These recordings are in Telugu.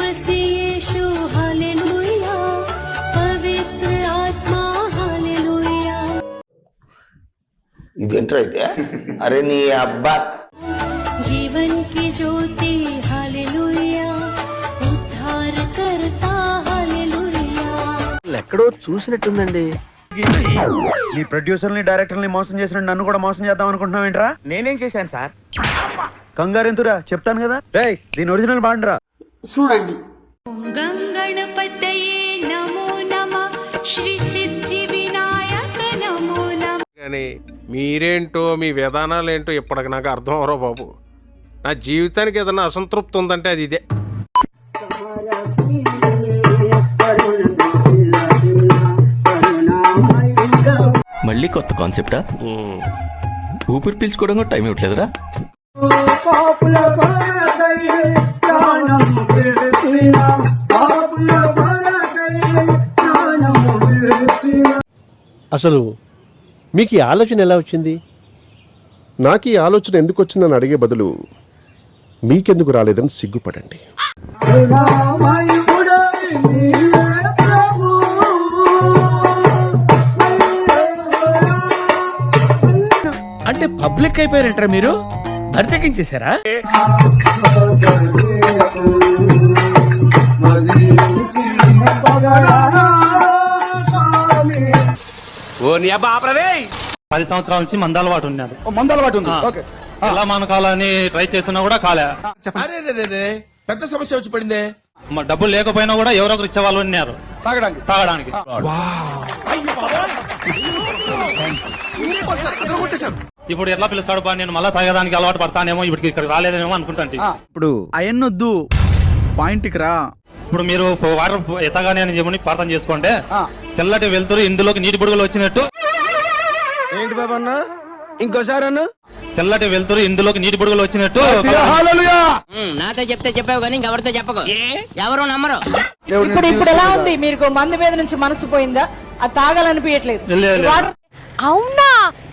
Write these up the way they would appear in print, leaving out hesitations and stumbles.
मसीह हालेलुया पवित्र आत्मा हालेलुया ఇదేంట్రా అయితే అరే నీ అబ్బా जीवन की ज्योति हालेलुया उद्धार करता हालेलुया ఎక్కడో చూసినట్టుందండి. నీ ప్రొడ్యూసర్ని డైరెక్టర్ని మోసం చేసిన నన్ను కూడా మోసం చేద్దాం అనుకుంటున్నావు ఏంట్రా? నేనేం చేశాను సార్? కంగారు ఎందురా చెప్తాను కదా. రేయ్ దీని ఒరిజినల్ బాండ్రా చూడండి. गंगणपतये नमो नमः श्री सिद्धि विनायक नमो नमः కానీ మీరేంటో మీ విధానాలేంటో ఇప్పటికి నాకు అర్థం అవరో బాబు. నా జీవితానికి ఏదైనా అసంతృప్తి ఉందంటే అది ఇదే. మళ్ళీ కొత్త కాన్సెప్టా? ఊపిరి పీల్చుకోవడం కూడా టైం ఇవ్వట్లేదురా. అసలు మీకు ఈ ఆలోచన ఎలా వచ్చింది? నాకు ఈ ఆలోచన ఎందుకు వచ్చిందని అడిగే బదులు మీకెందుకు రాలేదని సిగ్గుపడండి. అంటే పబ్లిక్ అయిపోయారంటారా మీరు? బరితెగించేశారా? ఓ నీ అబ్బా ఆపరదే. 10 సంవత్సరాల నుంచి మందలవాటు ఉన్నాడు. మందలవాటు ఉంది. ఓకే. ఎలా మానకాలని ట్రై చేస్తున్నా కూడా కాలే. అరే పెద్ద సమస్య వచ్చి పడిందే. డబ్బులు లేకపోయినా కూడా ఎవరో ఒకరు ఇచ్చేవాళ్ళు ఉన్నారు తాగడానికి. ఇప్పుడు ఎట్లా పిలుస్తాడు బా, నేను మళ్ళీ తాగడానికి అలవాటు పడతానేమో, ఇప్పుడు ఇక్కడ రాలేదేమో అనుకుంటాను. ఇప్పుడు అయన్నొద్దు, పాయింట్కి రా. ఇప్పుడు మీరు వాటర్ ఎత్తగానే అని చెప్పని ప్రార్థన చేసుకోండి. తెల్లటి వెళ్తురు ఇందులోకి నీటి బుడుగులు వచ్చినట్టు. ఏంటి బాబా అన్న? ఇంకోసారి అన్న. తెల్లటి వెళ్తురు ఇందులోకి నీటి బుడుగులు వచ్చినట్టు. నాతో చెప్తే చెప్పావు కానీ ఇంకెవరితో చెప్పకు, ఎవరు నమ్మరు. ఇప్పుడు ఎలా ఉంది? మీకు మందు మీద నుంచి మనసు పోయిందా? అది తాగాలనిపించట్లేదు. అవునా?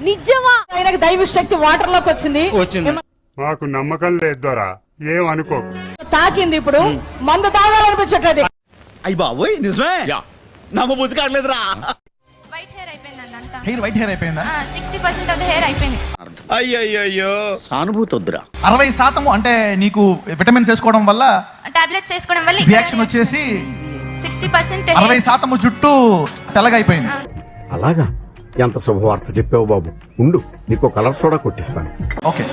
నిజమా? ఆయనకు దైవ శక్తి వాటర్ లోకి వచ్చింది. మాకు నమ్మకం లేదు దొరా, ఏమనుకో. తాకింది, ఇప్పుడు మందు తాగాలనిపించట్లేదు. అయ్యి బాబోయ్ నిజమే, నమ్మ బుద్ధి కావట్లేదురా. వైట్ హెయిర్ అయిపోయిందండి అంతా. వైట్ హెయిర్ అయిపోయిందా? 60% ఆఫ్ ద హెయిర్ అయిపోయింది. అయ్యో సానుభూతి వద్దురా. 60% అంటే నీకు విటమిన్స్ వేసుకోవడం వల్ల టాబ్లెట్స్ వేసుకోవడం వల్ల రియాక్షన్ వచ్చేసి 60% 60% జుట్టు తెల్లగా అయిపోయింది. అలాగా? ఎంత శుభవార్త చెప్పావు బాబు. ఉండు, నీకు కలర్ సోడా కొట్టిస్తాను. ఓకే.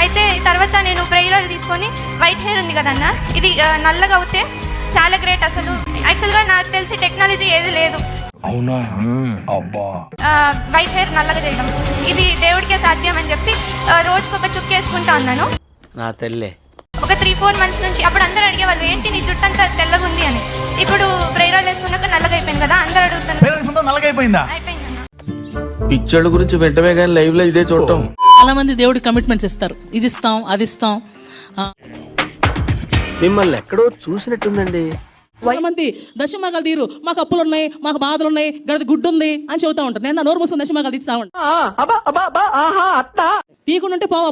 అయితే తర్వాత నేను ప్రేయర్ ఆయిల్ తీసుకొని, వైట్ హెయిర్ ఉంది కదన్నా, ఇది నల్లగా అవుతే చాలా గ్రేట్. అసలు యాక్చువల్ గా నాకు తెలిసి టెక్నాలజీ ఏది లేదు. అవునా? అబ్బా. వైట్ హెయిర్ నల్లగా చేయడం ఇది దేవుడికే సాధ్యం అని చెప్పి రోజుకి ఒక చుక్క వేసుకుంటా ఉన్నాను. నా తల్లే ఒక 3-4 మంత్స్ నుంచి. అప్పుడు అందరూ అడిగేవాళ్ళు, ఏంటి నీ జుట్టు అంతా తెల్లగా ఉంది అని. ఇప్పుడు ప్రేయర్ ఆయిల్ వేసుకున్నాక నల్లగా అయిపోయింది కదా, అందరూ అడుగుతున్నారు. నల్లగా అయిపోయిందా? అయిపోయింది. పిచ్చోళ్ళ గురించి వెంటనే కానీ లైవ్ లో ఇదే చూడటం. చాలా మంది దేవుడి కమిట్మెంట్స్ ఇస్తారు, ఇది ఇస్తాం అది ఇస్తాం. మిమ్మల్ని ఎక్కడో చూసినట్టుందండి. మంది దశమాగాలు తీరు, మాకు అప్పులు ఉన్నాయి, మాకు బాధలు ఉన్నాయి, గడిది గుడ్డు ఉంది అని చెబుతా ఉంటారు. నేను నా నోరు మూసుకుని దశమాగాలు తీస్తా ఉంటా. తీయకుండా పోవు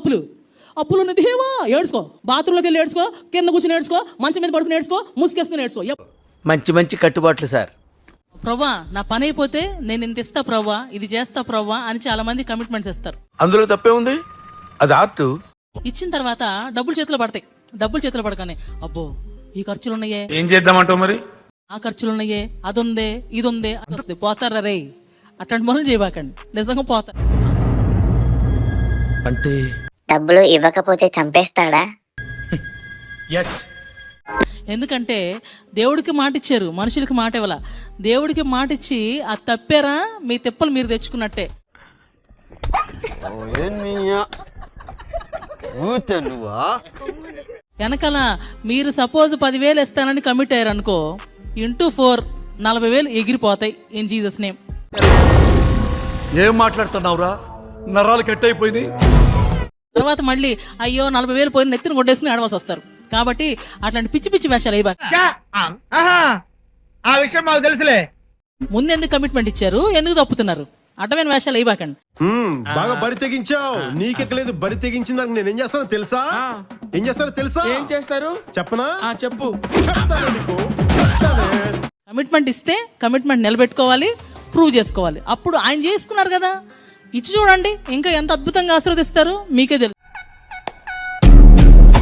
అప్పులు ఉన్నది దేవా, ఏడ్చుకో. బాత్రూంలోకి వెళ్ళి ఏడ్చుకో, కింద కూర్చొని ఏడ్చుకో, మంచం మీద పడుకుని ఏడ్చుకో, ముసుకేసుకుని ఏడ్చుకో. మంచి కట్టుబాట్లు సార్. ప్రవ్వా నా పని అయిపోతే నేను ఇంత ఇస్తా ప్రవ్వా, ఇది చేస్తా ప్రవ్వా అని చాలా మంది కమిట్మెంట్స్ ఇస్తారు. అందులో తప్పే ఉంది, అది ఆర్ట్. ఇచ్చిన తర్వాత డబ్బులు చేతిలో పడతాయి. డబ్బులు చేతిలో పడగానే అబ్బో ఈ ఖర్చులు ఉన్నాయే, ఏం చేద్దామంటావు మరి? ఆ ఖర్చులు ఉన్నాయే, అది ఉందే, ఇది ఉందే అని వస్తుంది. పోతారా రే, అట్లాంటి పనులు చేయబాకండి, నిజంగా పోతారు. అంటే డబ్బులు ఇవ్వకపోతే చంపేస్తాడా? ఎందుకంటే దేవుడికి మాట ఇచ్చారు, మనుషులకి మాట ఇవ్వాల. దేవుడికి మాట ఇచ్చి ఆ తప్పారా, మీ తిప్పలు మీరు తెచ్చుకున్నట్టే. వెనకాల మీరు సపోజ్ 10,000 ఇస్తానని కమిట్ అయ్యారు అనుకో, ఇంటూ 4 40,000 ఎగిరిపోతాయి. In Jesus name. ఏం మాట్లాడుతున్నావురా? నరాలు కట్ అయిపోయింది. తర్వాత మళ్ళీ అయ్యో 40,000 పోయిన నెత్తిని కొట్టేసుకుని ఆడవలసి వస్తారు. కాబట్టి అట్లాంటి పిచ్చి వేషాలు అయ్యి ఆ విషయం మాకు తెలుసులే. ముందెందుకు కమిట్మెంట్ ఇచ్చారు, ఎందుకు తప్పుతున్నారు అడ్డమైన వేషాలు ఇవ్వకండి. బాగా బరి తెగించావు. నీకెక్కలేదు, బరి తెగించిన దానికి నేను ఏం చేస్తానో తెలుసా? ఏం చేస్తానో తెలుసా? ఏం చేస్తారు చెప్పనా? చెప్పు. చెప్తాను నీకు, చెప్తానే. కమిట్మెంట్ ఇస్తే కమిట్మెంట్ నిలబెట్టుకోవాలి, ప్రూవ్ చేసుకోవాలి. అప్పుడు ఆయన చేసుకున్నారు కదా, ఇచ్చి చూడండి ఇంకా ఎంత అద్భుతంగా ఆశీర్వదిస్తారో మీకే తెలుసు.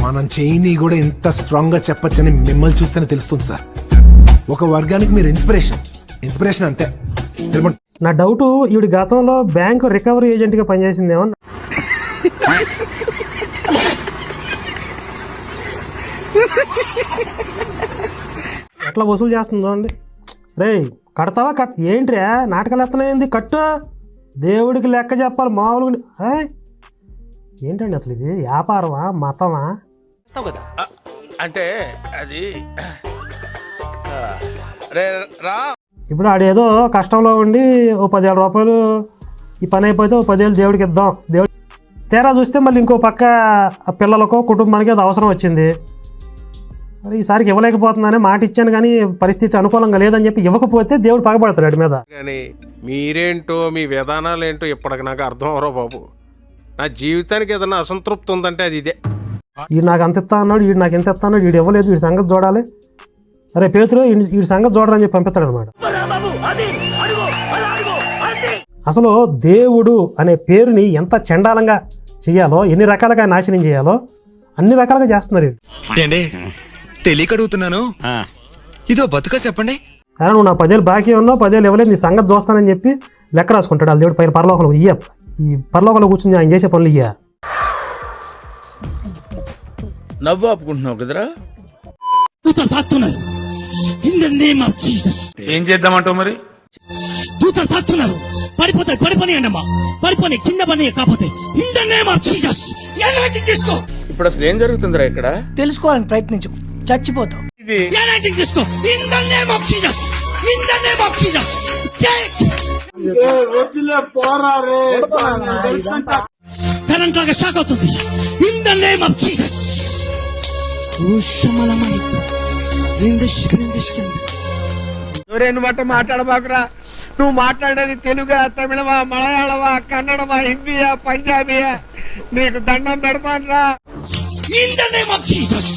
మనం చేయని కూడా ఎంత స్ట్రాంగ్ గా చెప్పొచ్చని మిమ్మల్ని చూస్తేనే తెలుస్తుంది సార్. ఒక వర్గానికి మీరు ఇన్స్పిరేషన్ అంతే. నా డౌట్, ఈవిడ గతంలో బ్యాంకు రికవరీ ఏజెంట్ గా పనిచేసిందేమో. ఎట్లా వసూలు చేస్తుందో అండి. రే కడతావా? ఏంట్రా నాటకాలు ఎత్తనేంది? కట్టు, దేవుడికి లెక్క చెప్పాలి మామూలుగా. ఏంటండి అసలు ఇది వ్యాపారమా మతమా? అంటే అది ఇప్పుడు ఆడేదో కష్టంలో ఉండి ఓ 10,000 రూపాయలు ఈ పని అయిపోతే ఓ 10,000 దేవుడికి ఇద్దాం. దేవుడు తేరా చూస్తే మళ్ళీ ఇంకో పక్క ఆ పిల్లలకో కుటుంబానికి అది అవసరం వచ్చింది. మరి ఈసారికి ఇవ్వలేకపోతున్నానే మాట ఇచ్చాను కానీ పరిస్థితి అనుకూలంగా లేదని చెప్పి ఇవ్వకపోతే దేవుడు పగబడతాడు వాడి మీద. కానీ మీరేంటో మీ విధానాలు ఏంటో ఇప్పటికి నాకు అర్థం అవరో బాబు. నా జీవితానికి ఏదైనా అసంతృప్తి ఉందంటే అది ఇదే. వీడు నాకు అంత ఇస్తా అన్నాడు, వీడు నాకు ఎంత ఇస్తా అన్నాడు, వీడు ఇవ్వలేదు, వీడి సంగతి చూడాలి. అరే పేతురు వీడి సంగతి చూడాలని చెప్పి పంపిస్తాడు అనమాట. అసలు దేవుడు అనే పేరుని ఎంత చండాలంగా చేయాలో, ఎన్ని రకాలుగా నాశనం చేయాలో అన్ని రకాలుగా చేస్తున్నారు. తెలియక అడుగుతున్నాను, ఇదో బతుక చెప్పండి. అరే నువ్వు నా 10,000 బాకీ ఉన్నావు, 10,000 ఇవ్వలేదు, నీ సంగతి చూస్తానని చెప్పి లెక్క రాసుకుంటాడు. వాళ్ళ దేవుడు పైన పరలోకంలో ఈ పరలోకంలో కూర్చుని ఆయన చేసే పనులు ఇయ్య. నవ్వు ఆపుకుంటున్నావు కదరా. ఏం చేద్దామంటావు మరి? ఇప్పుడు అసలు ఏం జరుగుతుందిరా ఇక్కడ? తెలుసుకోవాలని ప్రయత్నించు, చచ్చిపోతావు. షాక్ అవుతుంది. In the name of Jesus. నువ్వు బట్ట మాట్లాడబాకురా. నువ్వు మాట్లాడేది తెలుగా, తమిళమా, మలయాళమా, కన్నడమా, హిందీయా, పంజాబీయా? నీకు దండం పెడతానురా. In the name of Jesus.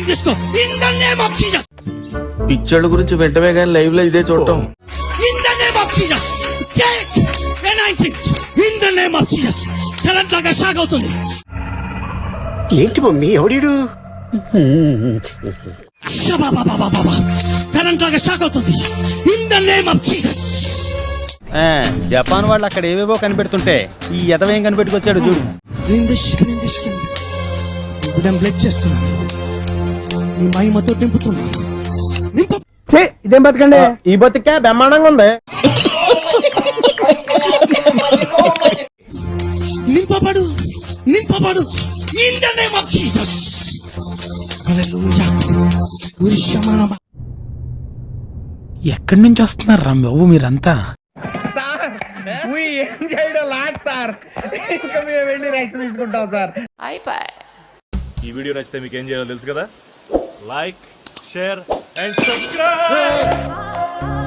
తీసుకో. In the name of Jesus. పిచ్చోళ్ళ గురించి వెంటనే కానీ లైవ్ లో ఇదే చూడటం. In the name of Jesus. Take anything. In the name of Jesus. Current లాగా షాక్ అవుతుంది. ఏంటి మమ్మీ ఎవడీడు? కరెంట్ లాగా షాక్ అవుతుంది. In the name of Jesus. Japan వాళ్ళు అక్కడ ఏవేవో కనిపెడుతుంటే ఈ ఎదవేం కనిపెట్టుకొచ్చాడు చూడు. బ్లడ్ చేస్తున్నాను, నీ మహిమతో నింపుతున్నా. ఇదేం బతకండి? ఈ బతికే బ్రహ్మాండంగా ఉంది. నింపబడు, నింపబడు. In the name of Jesus. ఎక్కడి నుంచి వస్తున్నారు రా బాబు మీరంతా? ఏం చేయడం లాట్ సార్. ఇంకా మేము వెళ్ళి రెక్స్ తీసుకుంటాం సార్. ఈ వీడియో నచ్చితే మీకు ఏం చేయాలో తెలుసు కదా. Like, share and subscribe.